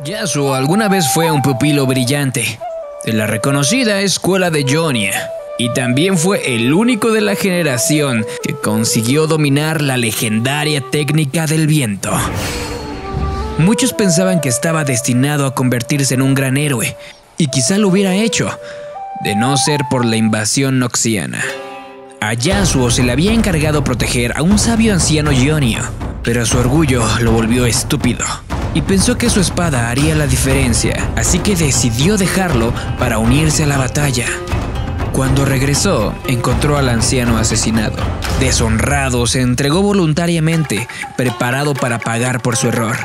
Yasuo alguna vez fue un pupilo brillante de la reconocida escuela de Jonia, y también fue el único de la generación que consiguió dominar la legendaria técnica del viento. Muchos pensaban que estaba destinado a convertirse en un gran héroe, y quizá lo hubiera hecho, de no ser por la invasión noxiana. A Yasuo se le había encargado proteger a un sabio anciano Jonio, pero su orgullo lo volvió estúpido, y pensó que su espada haría la diferencia, así que decidió dejarlo para unirse a la batalla. Cuando regresó, encontró al anciano asesinado. Deshonrado, se entregó voluntariamente, preparado para pagar por su error.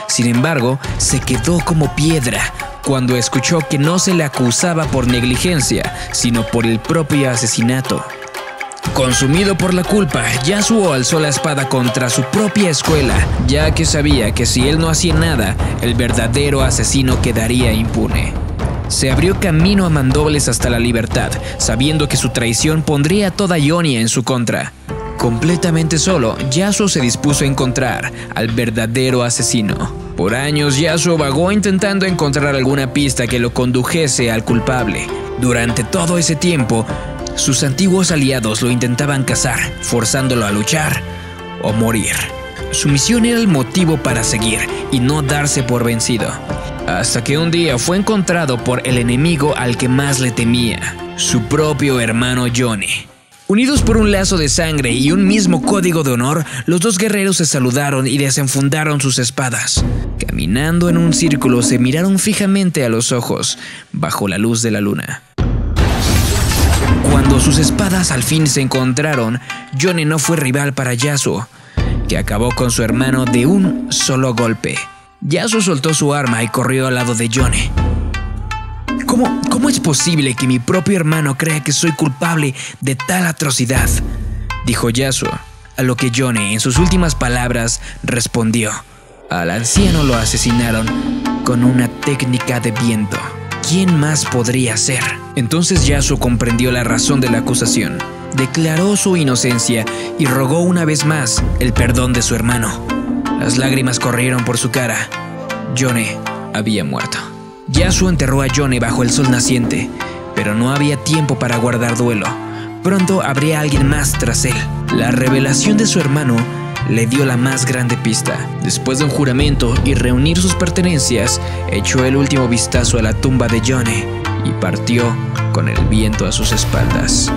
Sin embargo, se quedó como piedra cuando escuchó que no se le acusaba por negligencia, sino por el propio asesinato. Consumido por la culpa, Yasuo alzó la espada contra su propia escuela, ya que sabía que si él no hacía nada, el verdadero asesino quedaría impune. Se abrió camino a mandobles hasta la libertad, sabiendo que su traición pondría a toda Jonia en su contra. Completamente solo, Yasuo se dispuso a encontrar al verdadero asesino. Por años, Yasuo vagó intentando encontrar alguna pista que lo condujese al culpable. Durante todo ese tiempo, sus antiguos aliados lo intentaban cazar, forzándolo a luchar o morir. Su misión era el motivo para seguir y no darse por vencido. Hasta que un día fue encontrado por el enemigo al que más le temía, su propio hermano Johnny. Unidos por un lazo de sangre y un mismo código de honor, los dos guerreros se saludaron y desenfundaron sus espadas. Caminando en un círculo, se miraron fijamente a los ojos, bajo la luz de la luna. Cuando sus espadas al fin se encontraron, Johnny no fue rival para Yasuo, que acabó con su hermano de un solo golpe. Yasuo soltó su arma y corrió al lado de Johnny. ¿Cómo es posible que mi propio hermano crea que soy culpable de tal atrocidad?, dijo Yasuo, a lo que Johnny, en sus últimas palabras, respondió: al anciano lo asesinaron con una técnica de viento. ¿Quién más podría ser? Entonces Yasuo comprendió la razón de la acusación, declaró su inocencia y rogó una vez más el perdón de su hermano. Las lágrimas corrieron por su cara. Johnny había muerto. Yasuo enterró a Johnny bajo el sol naciente, pero no había tiempo para guardar duelo. Pronto habría alguien más tras él. La revelación de su hermano le dio la más grande pista. Después de un juramento y reunir sus pertenencias, echó el último vistazo a la tumba de Johnny y partió con el viento a sus espaldas.